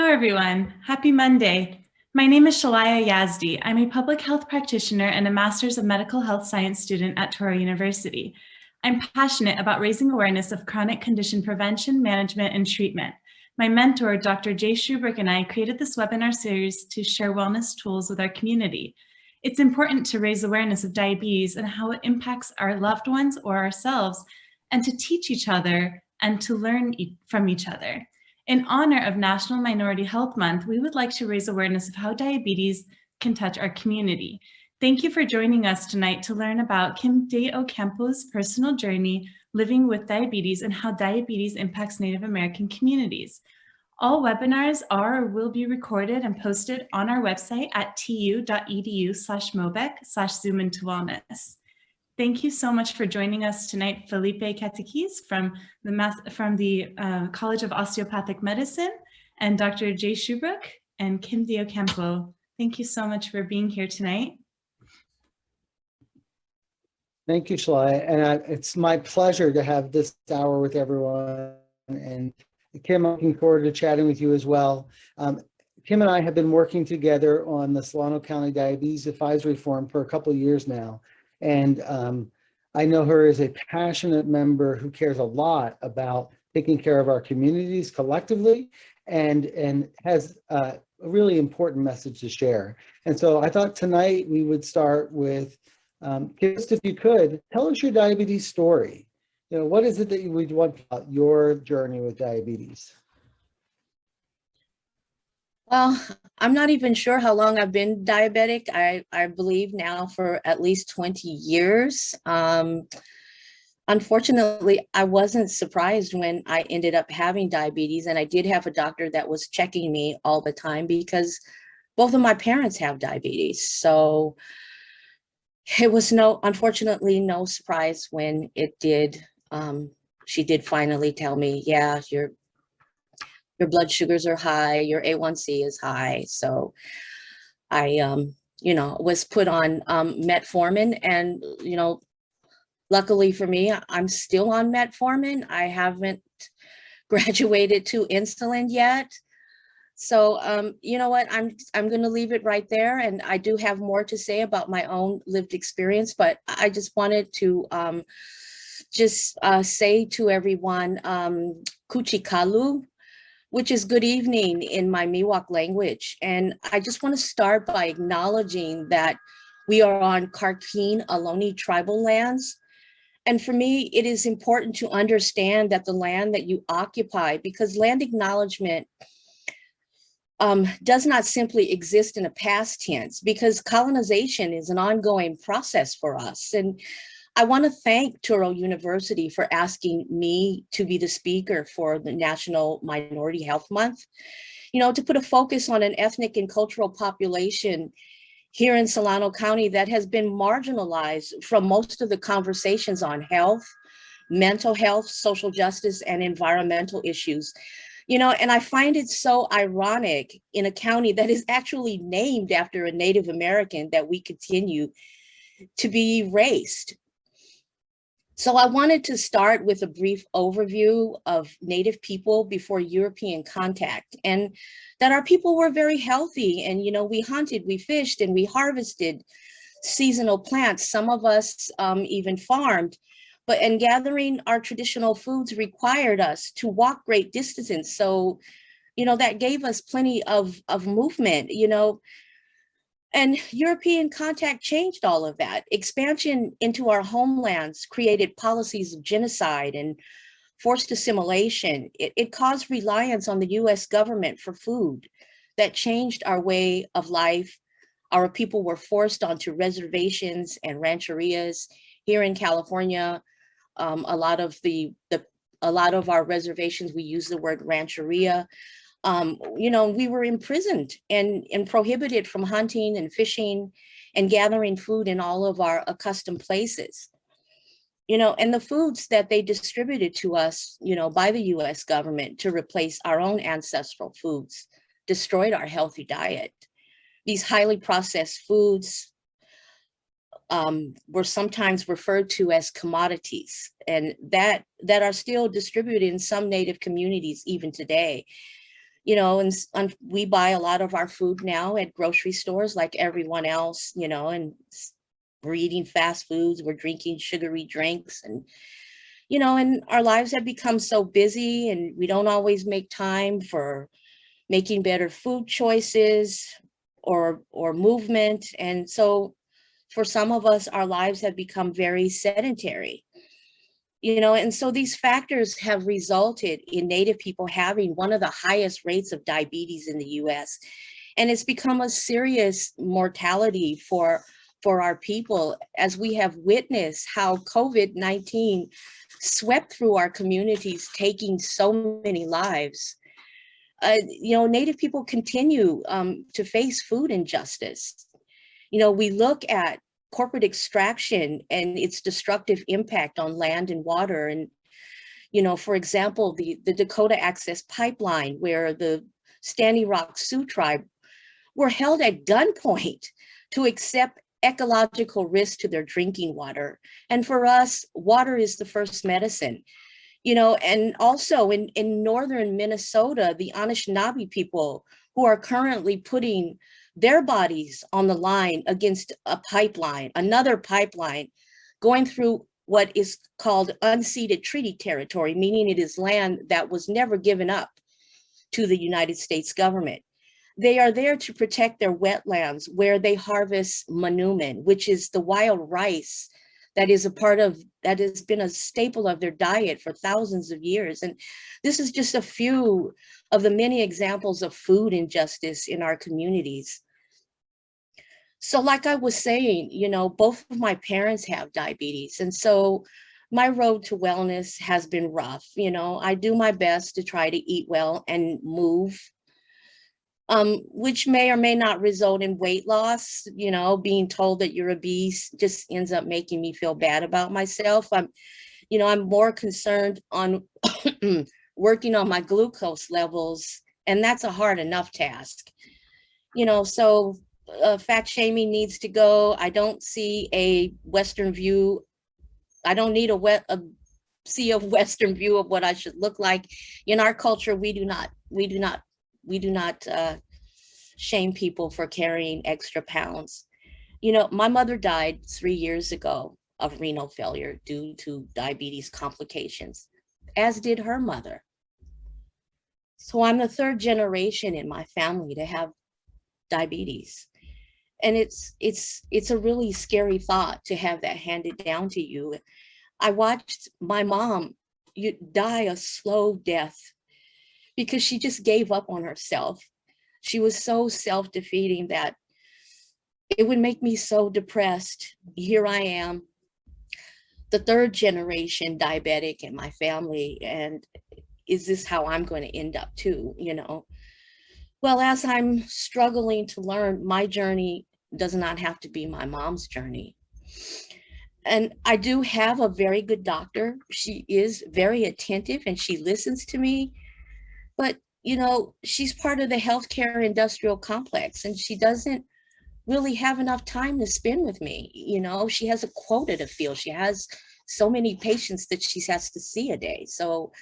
everyone. Happy Monday. My name is Shalaya Yazdi. I'm a public health practitioner and a Master's of Medical Health Science student at Touro University. I'm passionate about raising awareness of chronic condition prevention, management, and treatment. My mentor, Dr. Jay Shubrick, and I created this webinar series to share wellness tools with our community. It's important to raise awareness of diabetes and how it impacts our loved ones or ourselves, and to teach each other and to learn from each other. In honor of National Minority Health Month, we would like to raise awareness of how diabetes can touch our community. Thank you for joining us tonight to learn about Kim DeOcampo's personal journey living with diabetes and how diabetes impacts Native American communities. All webinars are or will be recorded and posted on our website at tu.edu/mobec/Zoom into Wellness. Thank you so much for joining us tonight, Felipe Catequis from the College of Osteopathic Medicine, and Dr. Jay Shubrick and Kim DeOcampo. Thank you so much for being here tonight. Thank you, Shalaya, and it's my pleasure to have this hour with everyone. And Kim, I'm looking forward to chatting with you as well. Kim and I have been working together on the Solano County Diabetes Advisory Forum for a couple of years now. And I know her as a passionate member who cares a lot about taking care of our communities collectively and has a really important message to share. And so I thought tonight we would start with, just if you could, tell us your diabetes story. You know, what is it that you would want about your journey with diabetes? Well, I'm not even sure how long I've been diabetic. I believe now for at least 20 years. Unfortunately, I wasn't surprised when I ended up having diabetes, and I did have a doctor that was checking me all the time because both of my parents have diabetes. So it was unfortunately no surprise when it did. She did finally tell me, yeah, your blood sugars are high, your A1C is high. So I, was put on metformin, and, luckily for me, I'm still on metformin. I haven't graduated to insulin yet. So, you know what, I'm going to leave it right there. And I do have more to say about my own lived experience, but I just wanted to say to everyone, Kuchikalu, which is good evening in my Miwok language. And I just want to start by acknowledging that we are on Karkin Ohlone tribal lands. And for me, it is important to understand that the land that you occupy, because land acknowledgement does not simply exist in a past tense, because colonization is an ongoing process for us. And I want to thank Touro University for asking me to be the speaker for the National Minority Health Month, to put a focus on an ethnic and cultural population here in Solano County that has been marginalized from most of the conversations on health, mental health, social justice, and environmental issues. And I find it so ironic in a county that is actually named after a Native American that we continue to be erased. So I wanted to start with a brief overview of Native people before European contact, and that our people were very healthy. And, we hunted, we fished, and we harvested seasonal plants. Some of us even farmed, and gathering our traditional foods required us to walk great distances. So, that gave us plenty of movement, And European contact changed all of that. Expansion into our homelands created policies of genocide and forced assimilation. It caused reliance on the US government for food that changed our way of life. Our people were forced onto reservations and rancherias. Here in California, a lot of our reservations, we use the word rancheria. We were imprisoned and prohibited from hunting and fishing and gathering food in all of our accustomed places. And the foods that they distributed to us, by the US government to replace our own ancestral foods destroyed our healthy diet. These highly processed foods were sometimes referred to as commodities, and that are still distributed in some Native communities even today. you know, and we buy a lot of our food now at grocery stores like everyone else, you know, and we're eating fast foods, we're drinking sugary drinks, and, you know, and our lives have become so busy and we don't always make time for making better food choices or movement. And so for some of us, our lives have become very sedentary, you know, and so these factors have resulted in Native people having one of the highest rates of diabetes in the US. And it's become a serious mortality for our people, as we have witnessed how COVID-19 swept through our communities, taking so many lives. You know, Native people continue to face food injustice. You know, we look at corporate extraction and its destructive impact on land and water. And, you know, for example, the Dakota Access Pipeline, where the Standing Rock Sioux tribe were held at gunpoint to accept ecological risk to their drinking water. And for us, water is the first medicine. You know, and also in northern Minnesota, the Anishinaabe people who are currently putting their bodies on the line against a pipeline, another pipeline, going through what is called unceded treaty territory, meaning it is land that was never given up to the United States government. They are there to protect their wetlands where they harvest manumin, which is the wild rice that is that has been a staple of their diet for thousands of years. And this is just a few of the many examples of food injustice in our communities. So like I was saying, you know, both of my parents have diabetes. And so my road to wellness has been rough. You know, I do my best to try to eat well and move, which may or may not result in weight loss. You know, being told that you're obese just ends up making me feel bad about myself. I'm more concerned on working on my glucose levels, and that's a hard enough task. You know, so fat shaming needs to go. I don't see a Western view. I don't need see a Western view of what I should look like. In our culture, we do not shame people for carrying extra pounds. You know, my mother died 3 years ago of renal failure due to diabetes complications, as did her mother. So I'm the third generation in my family to have diabetes. And it's a really scary thought to have that handed down to you. I watched my mom die a slow death because she just gave up on herself. She was so self-defeating that it would make me so depressed. Here I am, the third generation diabetic in my family, and is this how I'm going to end up too, you know? Well, as I'm struggling to learn, my journey does not have to be my mom's journey. And I do have a very good doctor. She is very attentive and she listens to me, but you know, she's part of the healthcare industrial complex and she doesn't really have enough time to spend with me. You know, she has a quota to fill. She has so many patients that she has to see a day. So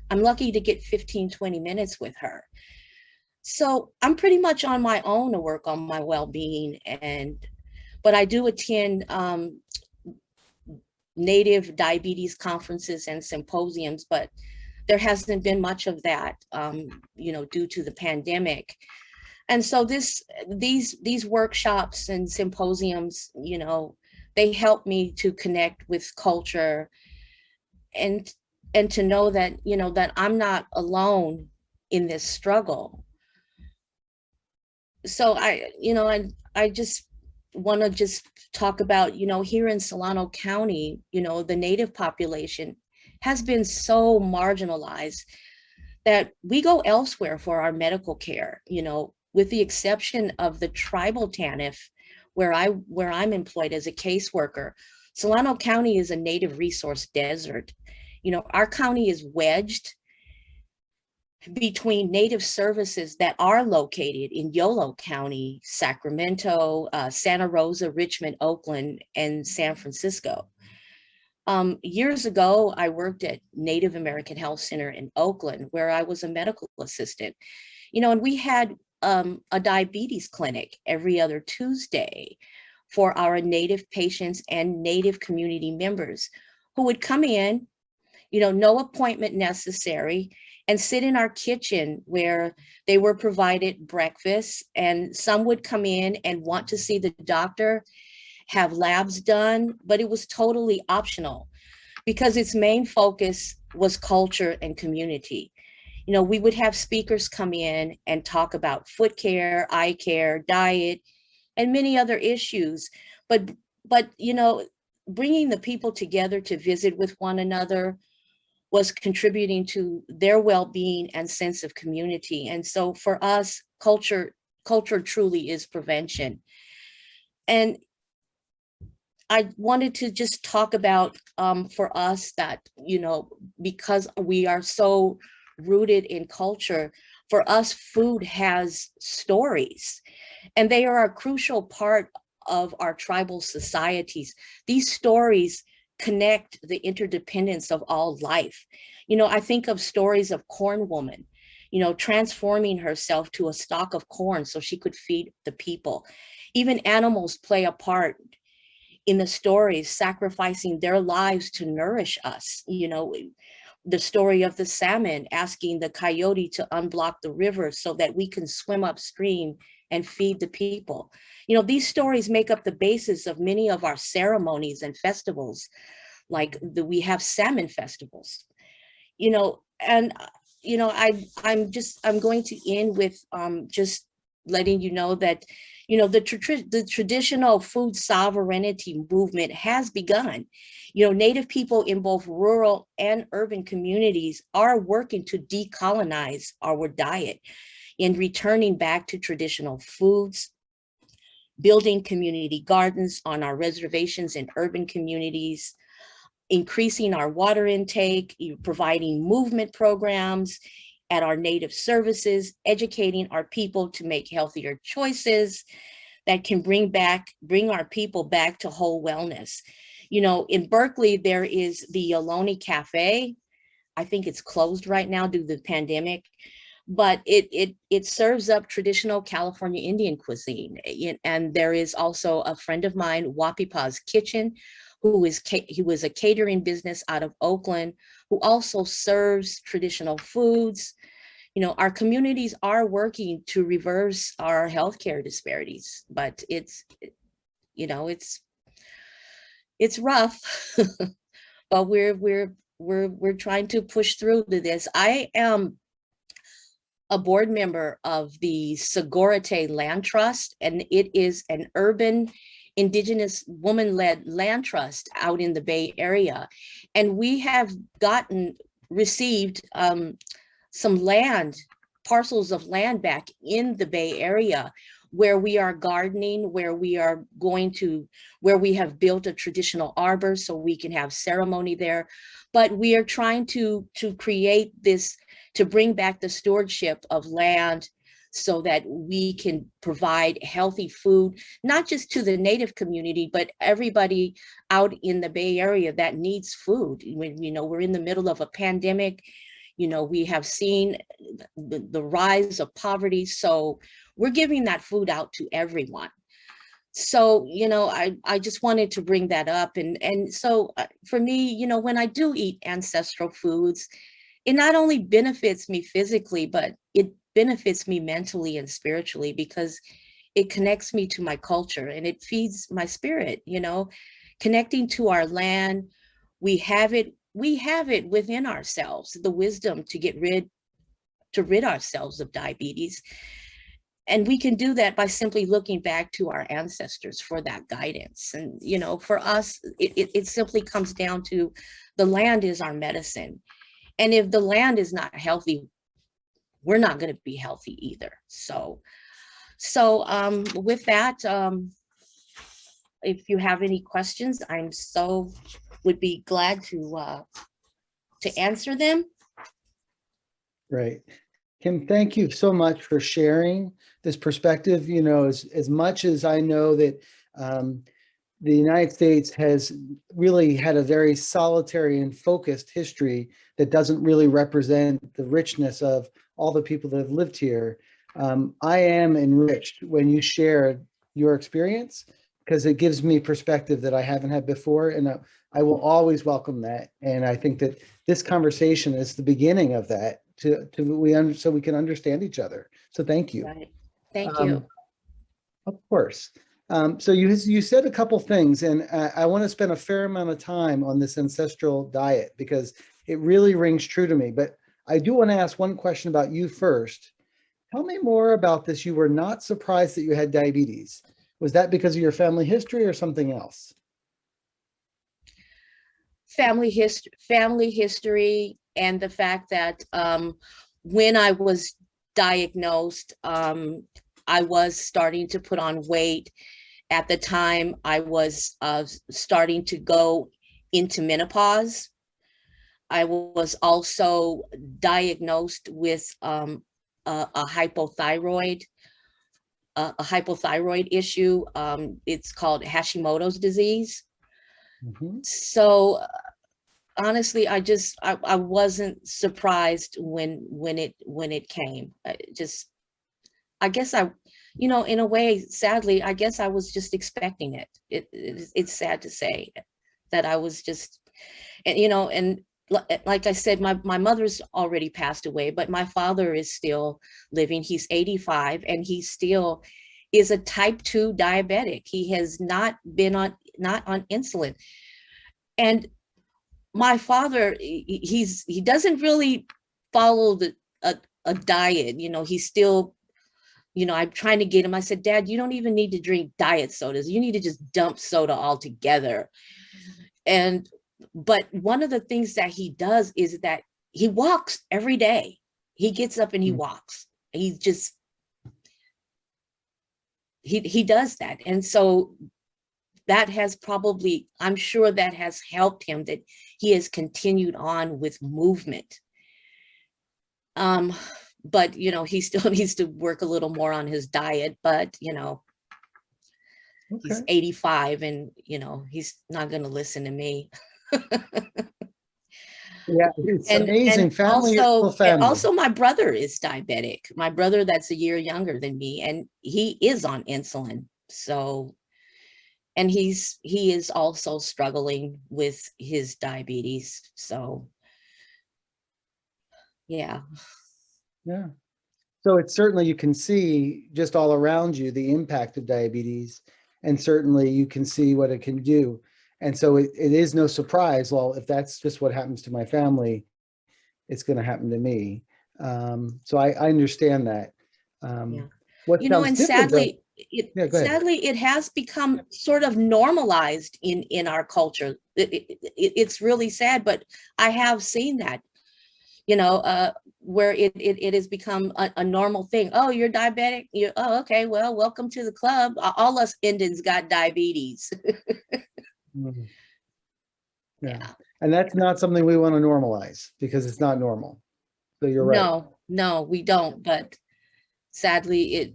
I'm lucky to get 15, 20 minutes with her. So I'm pretty much on my own to work on my well-being, but I do attend Native diabetes conferences and symposiums, but there hasn't been much of that, you know, due to the pandemic. And so these workshops and symposiums, you know, they help me to connect with culture and to know that, you know, that I'm not alone in this struggle. So I just want to just talk about, you know, here in Solano County, you know, the Native population has been so marginalized that we go elsewhere for our medical care, you know, with the exception of the tribal TANF, where I'm employed as a caseworker. Solano County is a Native resource desert. You know, our county is wedged between Native services that are located in Yolo County, Sacramento, Santa Rosa, Richmond, Oakland, and San Francisco. Years ago, I worked at Native American Health Center in Oakland, where I was a medical assistant. And we had a diabetes clinic every other Tuesday for our Native patients and Native community members who would come in, no appointment necessary, and sit in our kitchen where they were provided breakfast. And some would come in and want to see the doctor, have labs done, but it was totally optional because its main focus was culture and community. We would have speakers come in and talk about foot care, eye care, diet, and many other issues. But bringing the people together to visit with one another was contributing to their well-being and sense of community. And so for us, culture truly is prevention. And I wanted to just talk about for us that, because we are so rooted in culture, for us, food has stories, and they are a crucial part of our tribal societies. These stories connect the interdependence of all life. I think of stories of Corn Woman, transforming herself to a stalk of corn so she could feed the people. Even animals play a part in the stories, sacrificing their lives to nourish us. The story of the salmon asking the coyote to unblock the river so that we can swim upstream and feed the people. These stories make up the basis of many of our ceremonies and festivals, like we have salmon festivals, and I'm going to end with just letting you know that the traditional food sovereignty movement has begun. Native people in both rural and urban communities are working to decolonize our diet and returning back to traditional foods, building community gardens on our reservations in urban communities, increasing our water intake, providing movement programs at our Native services, educating our people to make healthier choices that can bring our people back to whole wellness. In Berkeley, there is the Ohlone Cafe. I think it's closed right now due to the pandemic, but it serves up traditional California Indian cuisine. And there is also a friend of mine, Wapipa's Kitchen, who was a catering business out of Oakland, who also serves traditional foods. Our communities are working to reverse our healthcare disparities, but it's rough, but we're trying to push through to this. I am a board member of the Sogorea Te Land Trust, and it is an urban Indigenous woman-led land trust out in the Bay Area. And we have received some parcels of land back in the Bay Area where we are gardening, where we have built a traditional arbor so we can have ceremony there. But we are trying to create this, to bring back the stewardship of land so that we can provide healthy food, not just to the Native community, but everybody out in the Bay Area that needs food. We're in the middle of a pandemic. We have seen the rise of poverty. So we're giving that food out to everyone. So, I just wanted to bring that up. And so for me, when I do eat ancestral foods, it not only benefits me physically, but it benefits me mentally and spiritually because it connects me to my culture and it feeds my spirit, connecting to our land. We have it within ourselves, the wisdom to rid ourselves of diabetes. And we can do that by simply looking back to our ancestors for that guidance. And, for us, it simply comes down to the land is our medicine. And if the land is not healthy, we're not going to be healthy either. So with that, if you have any questions, would be glad to answer them. Great. Kim, thank you so much for sharing this perspective. As much as I know that the United States has really had a very solitary and focused history that doesn't really represent the richness of all the people that have lived here. I am enriched when you share your experience, because it gives me perspective that I haven't had before, and I will always welcome that. And I think that this conversation is the beginning of that, so we can understand each other. So thank you. Right. Thank you. Of course. So you said a couple things, and I want to spend a fair amount of time on this ancestral diet because it really rings true to me. But I do want to ask one question about you first. Tell me more about this. You were not surprised that you had diabetes. Was that because of your family history or something else? Family history, and the fact that when I was diagnosed, I was starting to put on weight. At the time, I was starting to go into menopause. I was also diagnosed with a hypothyroid issue. It's called Hashimoto's disease. Mm-hmm. So honestly, I wasn't surprised when it came. I guess in a way, sadly, I guess I was just expecting it. It's sad to say that I was just, and like I said, my mother's already passed away, but my father is still living. He's 85, and he still is a type 2 diabetic. He has not on insulin. And my father, he doesn't really follow a diet. He's still, I'm trying to get him. I said, Dad, you don't even need to drink diet sodas. You need to just dump soda altogether. But one of the things that he does is that he walks every day. He gets up and he walks. He does that. And so that has probably, I'm sure that has helped him, that he has continued on with movement. But, he still needs to work a little more on his diet, but, Okay. He's 85 and, he's not going to listen to me. Yeah, it's amazing. And Family is still family. also my brother is diabetic. My brother, that's a year younger than me, and he is on insulin. So, and he is also struggling with his diabetes. So, yeah. Yeah. So it's certainly, you can see just all around you the impact of diabetes, and certainly you can see what it can do. And so it is no surprise, well, if that's just what happens to my family, it's going to happen to me. So I understand that. Yeah. What And sadly, sadly, it has become sort of normalized in our culture. It's really sad, but I have seen that, where it has become a normal thing. Oh, you're diabetic? Oh, okay, well, welcome to the club. All us Indians got diabetes. Yeah. And that's not something we want to normalize, because it's not normal. So you're right. No, we don't. But sadly,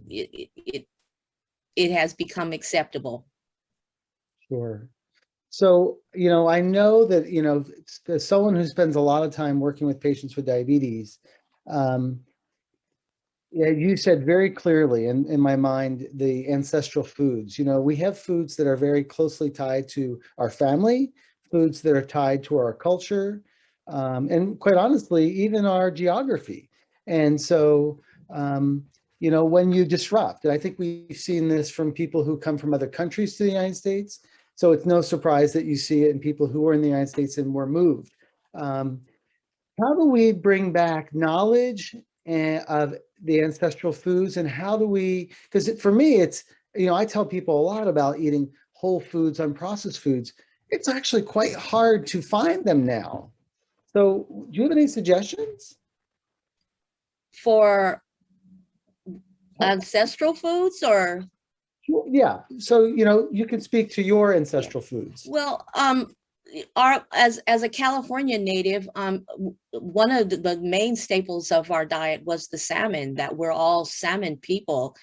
it has become acceptable. Sure. So, I know that, as someone who spends a lot of time working with patients with diabetes, yeah, you said very clearly in my mind, the ancestral foods. We have foods that are very closely tied to our family, foods that are tied to our culture, and quite honestly, even our geography. And so, when you disrupt, and I think we've seen this from people who come from other countries to the United States, so it's no surprise that you see it in people who were in the United States and were moved. How do we bring back knowledge of the ancestral foods, and how do we, because for me, it's, I tell people a lot about eating whole foods, unprocessed foods. It's actually quite hard to find them now. So do you have any suggestions? For ancestral foods, or? Yeah, so, you can speak to your ancestral foods. Well, as a California native, one of the main staples of our diet was the salmon, that we're all salmon people,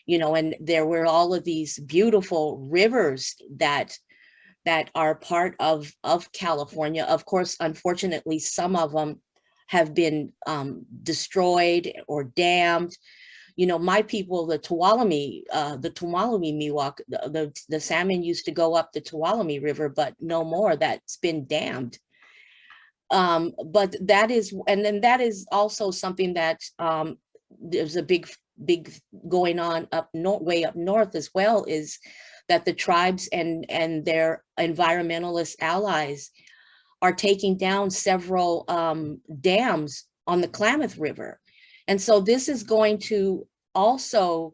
and there were all of these beautiful rivers that are part of California. Of course, unfortunately, some of them have been destroyed or dammed. You know, my people, the Tuolumne Mewuk, the salmon used to go up the Tuolumne River, but no more. That's been dammed. But that is, and then that is also something that there's a big going on up north, way up north as well, is that the tribes and their environmentalist allies are taking down several dams on the Klamath River. And so this is going to also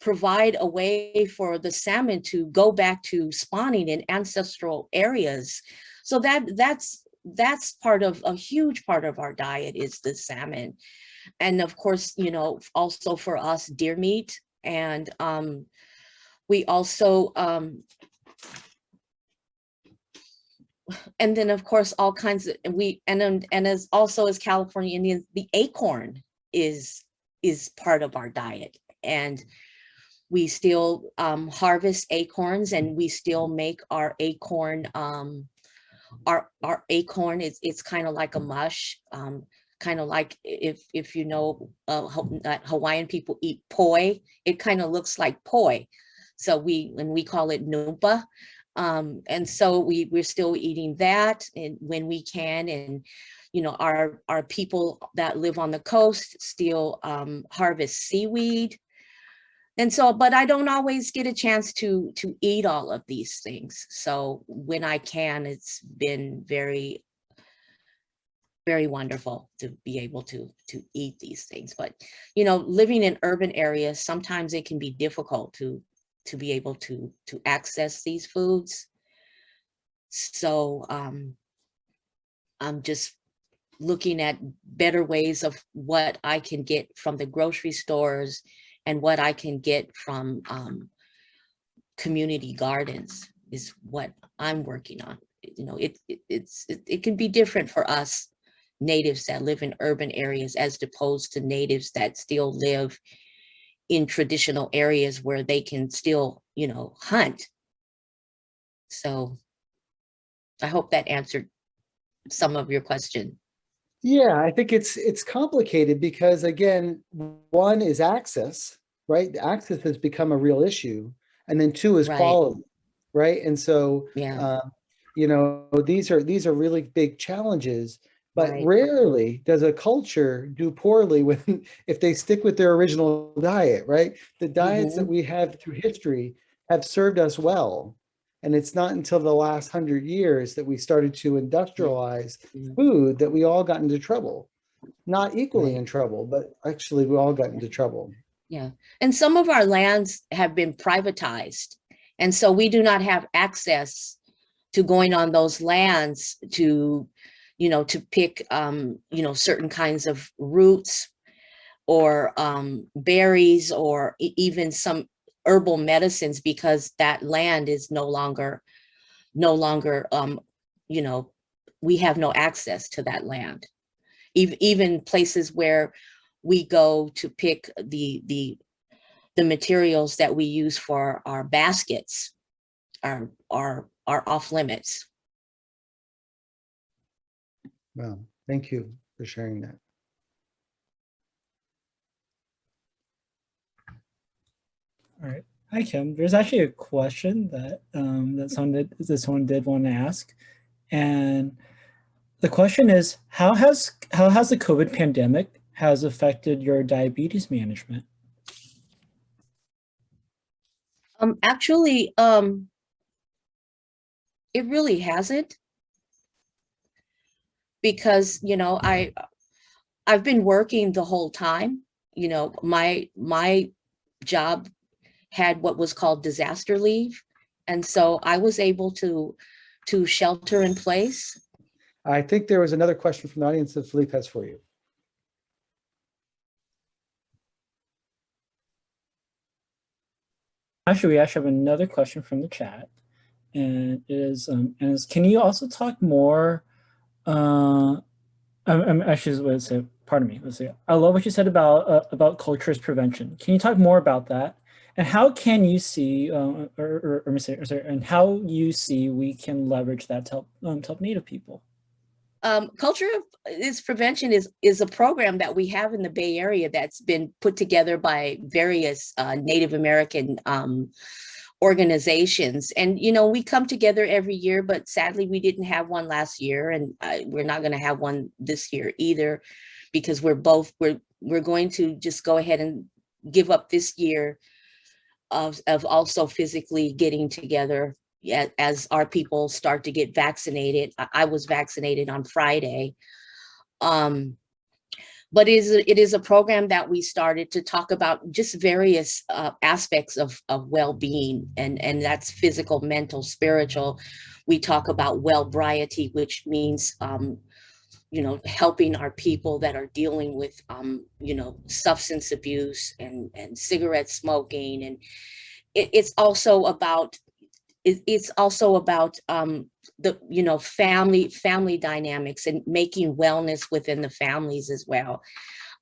provide a way for the salmon to go back to spawning in ancestral areas. So that's part of a huge part of our diet is the salmon. And of course, you know, also for us, deer meat. And we also, and then of course, all kinds of, and as also as California Indians, the acorn is part of our diet. And we still harvest acorns, and we still make our acorn, our acorn, it's kind of like a mush, kind of like if you know that Hawaiian people eat poi, it kind of looks like poi. So we call it numpa. And so we're still eating that and when we can. And, you know, our people that live on the coast still harvest seaweed. And so, but I don't always get a chance to eat all of these things. So when I can, it's been very, very wonderful to be able to eat these things. But, you know, living in urban areas, sometimes it can be difficult to be able to access these foods. So I'm just looking at better ways of what I can get from the grocery stores and what I can get from community gardens is what I'm working on. You know, it can be different for us natives that live in urban areas as opposed to natives that still live in traditional areas where they can still, you know, hunt. So I hope that answered some of your question. Yeah, I think it's complicated because, again, one is access, right? Access has become a real issue, and then two is Right. quality, right? And so, Yeah. you know, these are really big challenges. But Right. rarely does a culture do poorly when if they stick with their original diet, right? The diets that we have through history have served us well. And it's not until the last 100 years that we started to industrialize food that we all got into trouble. Not equally in trouble, but actually we all got into trouble. Yeah. And some of our lands have been privatized. And so we do not have access to going on those lands to, you know, to pick, you know, certain kinds of roots or berries or even some herbal medicines, because that land is no longer, you know, we have no access to that land. Even places where we go to pick the materials that we use for our baskets are off limits. Well, thank you for sharing that. All right. Hi, Kim. There's actually a question that someone did want to ask, and the question is, how has the COVID pandemic has affected your diabetes management? Actually, it really hasn't, because, you know, I've been working the whole time. You know, my job had what was called disaster leave. And so I was able to shelter in place. I think there was another question from the audience that Philippe has for you. Actually, we actually have another question from the chat, and it is, can you also talk more? I'm actually, let's say, pardon me. Let's see. I love what you said about culture's prevention. Can you talk more about that? And how can you see, and how you see we can leverage that to help Native people? Culture is Prevention is a program that we have in the Bay Area that's been put together by various Native American organizations. And, you know, we come together every year, but sadly we didn't have one last year, and we're not going to have one this year either, because we're going to just go ahead and give up this year of also physically getting together as our people start to get vaccinated. I was vaccinated on Friday. But it is a program that we started to talk about just various aspects of well-being, and that's physical, mental, spiritual. We talk about well-briety, which means, you know, helping our people that are dealing with, you know, substance abuse and cigarette smoking. And it's also about the, you know, family dynamics and making wellness within the families as well.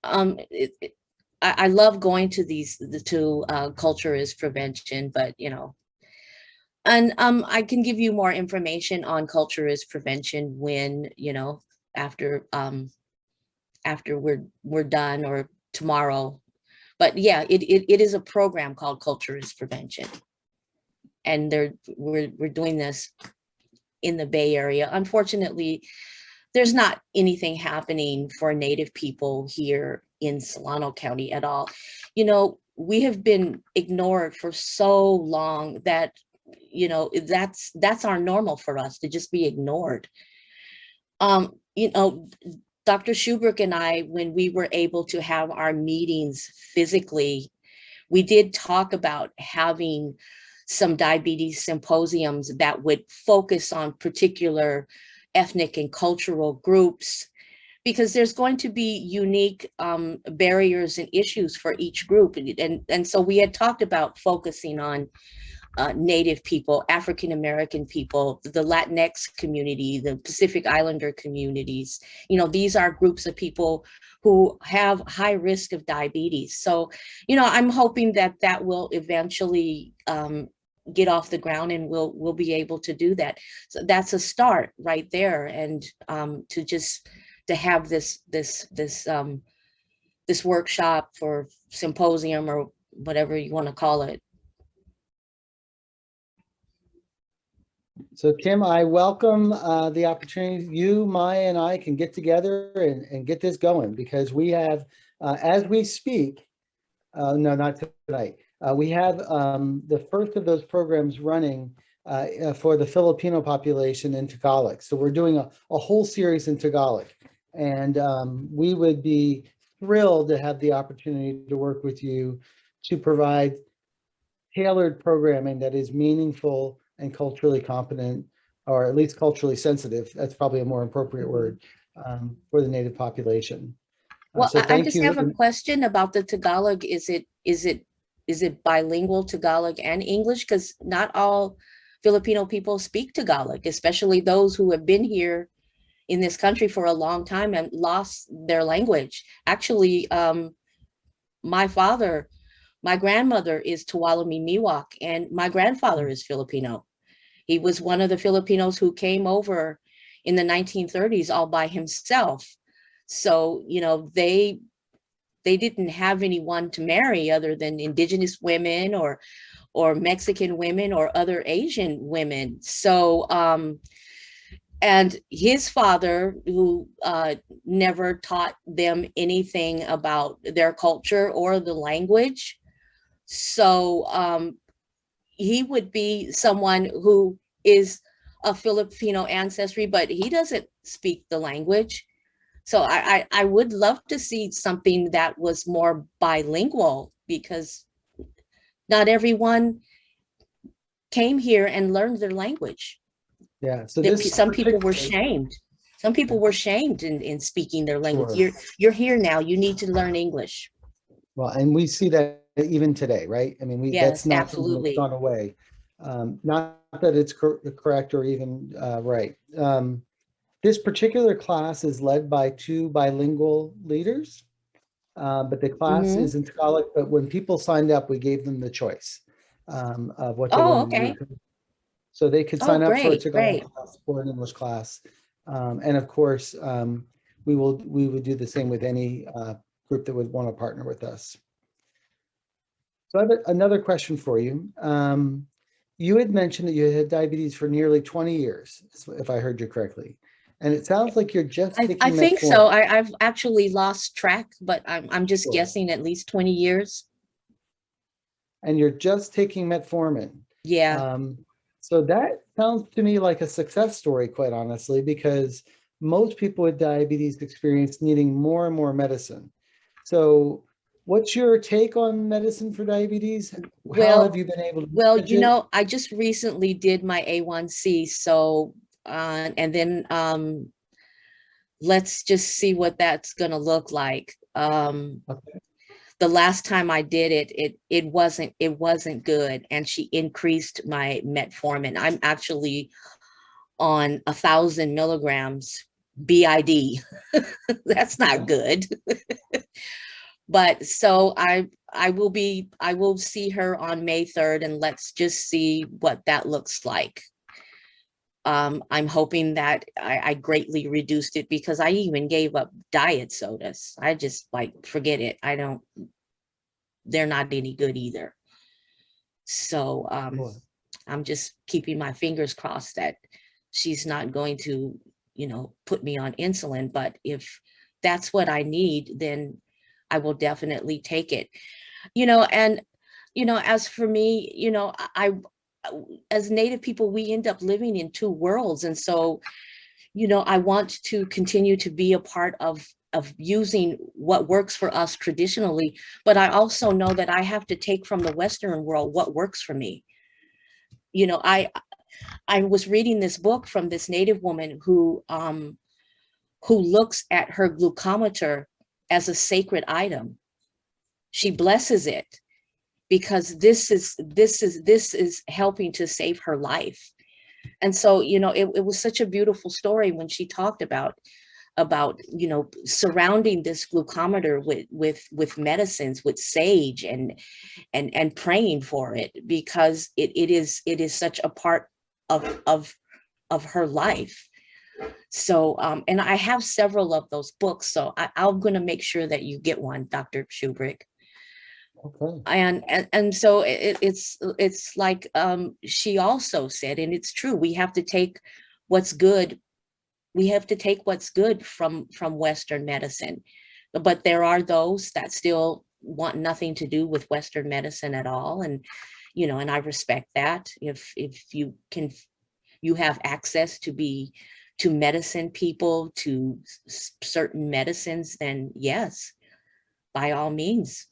I love going to Culture is Prevention, but, you know, and I can give you more information on Culture is Prevention when, you know, after we're done, or tomorrow. But yeah, it is a program called Culture is Prevention, and we're doing this in the Bay Area. Unfortunately, there's not anything happening for Native people here in Solano County at all. You know, we have been ignored for so long that, you know, that's our normal for us, to just be ignored. You know, Dr. Schubrook and I, when we were able to have our meetings physically, we did talk about having some diabetes symposiums that would focus on particular ethnic and cultural groups, because there's going to be unique barriers and issues for each group. And so we had talked about focusing on Native people, African-American people, the Latinx community, the Pacific Islander communities. You know, these are groups of people who have high risk of diabetes. So, you know, I'm hoping that will eventually get off the ground, and we'll be able to do that. So that's a start right there. And to have this workshop or symposium or whatever you want to call it. So Kim, I welcome the opportunity you, Maya, and I can get together and get this going, because we have, as we speak, no, not tonight, we have the first of those programs running for the Filipino population in Tagalog. So we're doing a whole series in Tagalog, and we would be thrilled to have the opportunity to work with you to provide tailored programming that is meaningful and culturally competent, or at least culturally sensitive. That's probably a more appropriate word for the Native population. Well, so I just have a question about the Tagalog. Is it bilingual Tagalog and English? Because not all Filipino people speak Tagalog, especially those who have been here in this country for a long time and lost their language. Actually, my grandmother is Tuolumne Mewuk, and my grandfather is Filipino. He was one of the Filipinos who came over in the 1930s all by himself. So, you know, they didn't have anyone to marry other than Indigenous women or Mexican women or other Asian women. So, and his father, who never taught them anything about their culture or the language. So he would be someone who is a Filipino ancestry, but he doesn't speak the language. So I would love to see something that was more bilingual, because not everyone came here and learned their language. Yeah. So some people were shamed. Some people were shamed in speaking their language. Sure. You're here now. You need to learn English. Well, and we see that even today, right? I mean, Yes, that's not absolutely gone away. Not that it's correct or even right. This particular class is led by 2 bilingual leaders, but the class is in Tagalog. But when people signed up, we gave them the choice of what they wanted to do. So they could sign up for a Tagalog class or an English class. And of course, we would do the same with any group that would want to partner with us. So I have another question for you. You had mentioned that you had diabetes for nearly 20 years, if I heard you correctly. And it sounds like you're just taking I think so. metformin. I've actually lost track, but I'm just Sure. guessing at least 20 years. And you're just taking metformin. Yeah. So that sounds to me like a success story, quite honestly, because most people with diabetes experience needing more and more medicine. So what's your take on medicine for diabetes? How Well, have you been able to Well, manage you it? know, I just recently did my A1C, so and then let's just see what that's gonna look like. Okay. The last time I did it, it wasn't good, and she increased my metformin. I'm actually on 1,000 milligrams BID. That's not good. But so I will see her on May 3rd, and let's just see what that looks like. I'm hoping that I greatly reduced it, because I even gave up diet sodas. I just like, forget it. They're not any good either. So Sure. I'm just keeping my fingers crossed that she's not going to, put me on insulin. But if that's what I need, then I will definitely take it. And as for me, I as Native people, we end up living in two worlds. And so, I want to continue to be a part of using what works for us traditionally, but I also know that I have to take from the Western world what works for me. I was reading this book from this Native woman who looks at her glucometer as a sacred item. She blesses it, because this is helping to save her life. And so, it was such a beautiful story when she talked about surrounding this glucometer with medicines, with sage, and praying for it, because it is such a part of her life. So and I have several of those books, so I'm going to make sure that you get one, Dr. Shubrick. Okay. And so it's like she also said, and it's true, we have to take what's good. We have to take what's good from Western medicine, but there are those that still want nothing to do with Western medicine at all. And and I respect that. If you have access to medicine people, to certain medicines, then yes, by all means,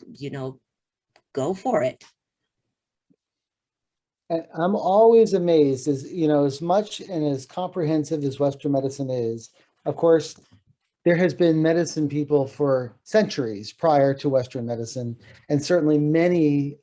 go for it. And I'm always amazed, as much and as comprehensive as Western medicine is, of course, there has been medicine people for centuries prior to Western medicine, and certainly many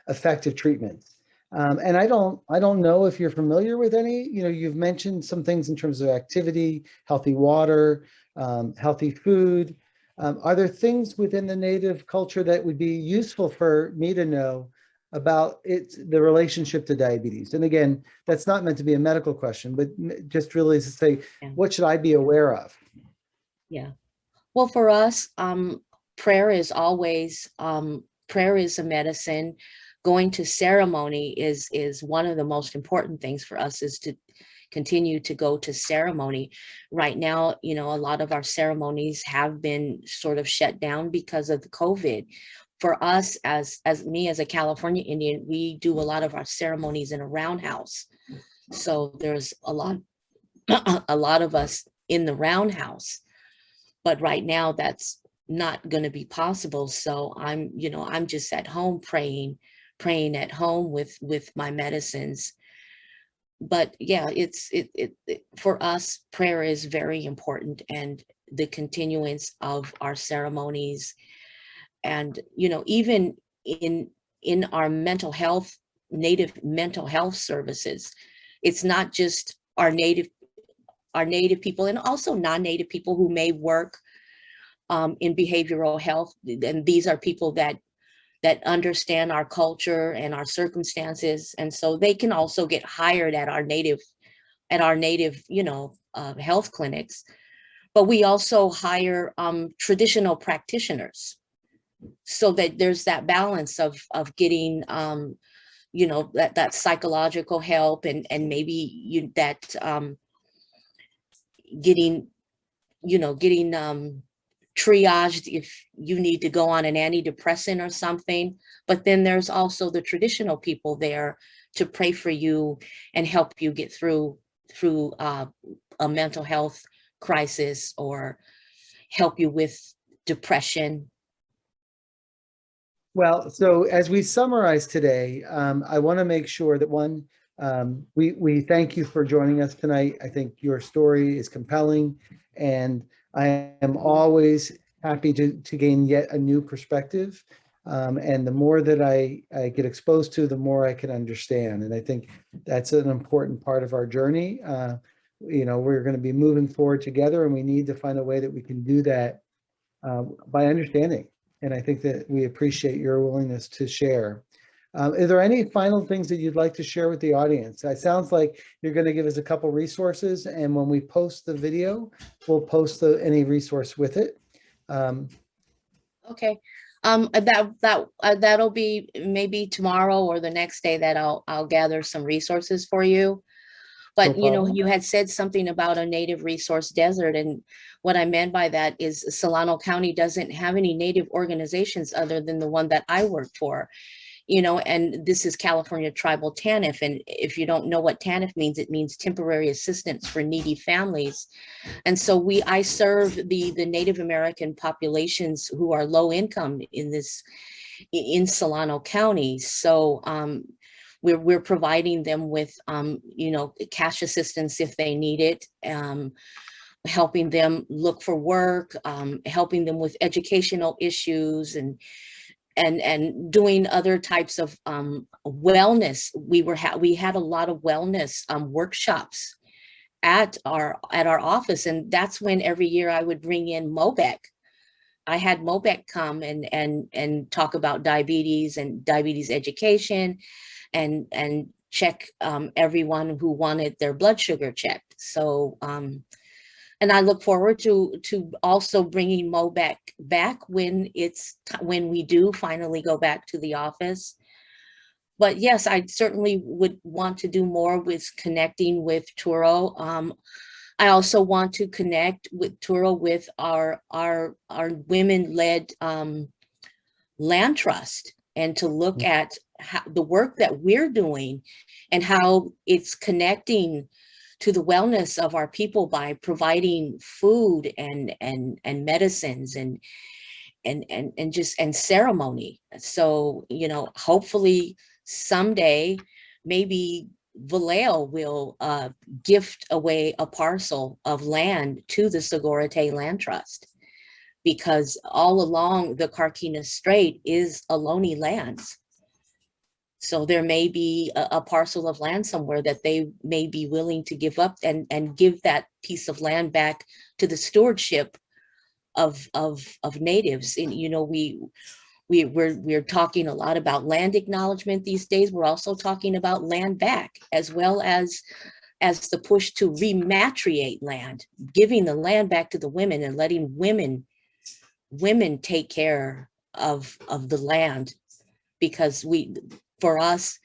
effective treatments. And I don't know if you're familiar with any. You've mentioned some things in terms of activity, healthy water, healthy food. Are there things within the Native culture that would be useful for me to know about the relationship to diabetes? And again, that's not meant to be a medical question, but just really to say, what should I be aware of? Yeah. Well, for us, prayer is always, prayer is a medicine. Going to ceremony is one of the most important things for us, is to continue to go to ceremony. Right now, a lot of our ceremonies have been sort of shut down because of the COVID. For us, as me as a California Indian, we do a lot of our ceremonies in a roundhouse. So there's a lot of us in the roundhouse. But right now that's not going to be possible. So I'm just at home praying at home with my medicines. But yeah, for us, prayer is very important, and the continuance of our ceremonies. And even in our mental health, Native mental health services, it's not just our Native people, and also non-Native people who may work in behavioral health. And these are people that understand our culture and our circumstances, and so they can also get hired at our native health clinics, but we also hire traditional practitioners, so that there's that balance of getting you know, that psychological help, and maybe getting triaged if you need to go on an antidepressant or something. But then there's also the traditional people there to pray for you and help you get through a mental health crisis, or help you with depression. Well, so as we summarize today, I want to make sure that one, we thank you for joining us tonight. I think your story is compelling, and I am always happy to gain yet a new perspective. And the more that I get exposed to, the more I can understand. And I think that's an important part of our journey. You know, we're going to be moving forward together, and we need to find a way that we can do that by understanding. And I think that we appreciate your willingness to share. Are there any final things that you'd like to share with the audience? It sounds like you're going to give us a couple resources, and when we post the video, we'll post any resource with it. Okay, that'll be maybe tomorrow or the next day that I'll gather some resources for you. But No you know, problem. you had said something about a native resource desert, and what I meant by that is Solano County doesn't have any native organizations other than the one that I work for. You know, and this is California Tribal TANF. And if you don't know what TANF means, it means temporary assistance for needy families. And so I serve the Native American populations who are low income in Solano County. So we're providing them with you know, cash assistance if they need it, helping them look for work, helping them with educational issues, and doing other types of wellness. We had a lot of wellness workshops at our office, and that's when every year I would bring in MOBEC. I had MOBEC come and talk about diabetes and diabetes education, and check everyone who wanted their blood sugar checked. So and I look forward to also bringing MOBEC back when we do finally go back to the office. But yes, I certainly would want to do more with connecting with Touro. I also want to connect with Touro with our women-led land trust, and to look at the work that we're doing and how it's connecting to the wellness of our people by providing food and medicines and ceremony. So, you know, hopefully someday maybe Vallejo will gift away a parcel of land to the Sogorea Te Land Trust, because all along the Carquinez Strait is Ohlone lands. So there may be a parcel of land somewhere that they may be willing to give up, and give that piece of land back to the stewardship of natives. And you know, we're talking a lot about land acknowledgement these days. We're also talking about land back, as well as the push to rematriate land, giving the land back to the women and letting women take care of the land, because for us,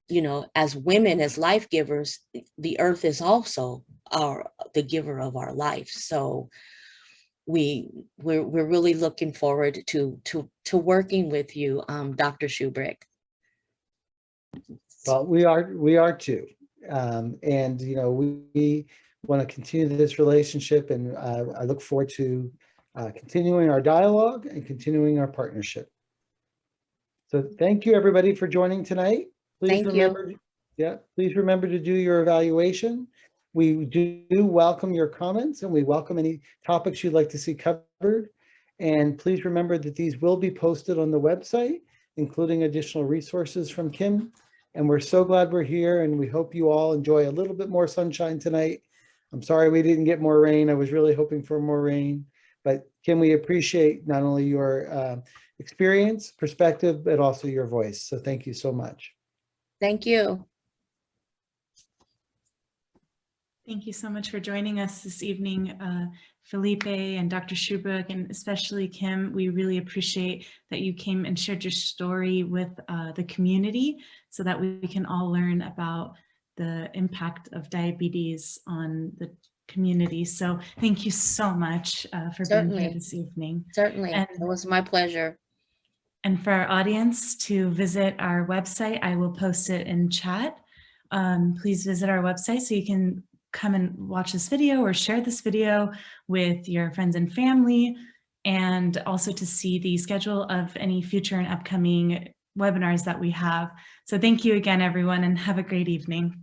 you know, as women, as life givers, the earth is also the giver of our life. So we're really looking forward to working with you, Dr. Shubrick. Well, we are too. And, you know, we want to continue this relationship, and I look forward to continuing our dialogue and continuing our partnership. So thank you, everybody, for joining tonight. Please remember to do your evaluation. We do welcome your comments, and we welcome any topics you'd like to see covered. And please remember that these will be posted on the website, including additional resources from Kim. And we're so glad we're here, and we hope you all enjoy a little bit more sunshine tonight. I'm sorry we didn't get more rain. I was really hoping for more rain. But Kim, we appreciate not only your experience, perspective, but also your voice. So thank you so much. Thank you. Thank you so much for joining us this evening, Felipe and Dr. Schuberg, and especially Kim. We really appreciate that you came and shared your story with the community so that we can all learn about the impact of diabetes on the community. So thank you so much for being here this evening. Certainly, And it was my pleasure. And for our audience to visit our website, I will post it in chat. Please visit our website so you can come and watch this video or share this video with your friends and family, and also to see the schedule of any future and upcoming webinars that we have. So thank you again, everyone, and have a great evening.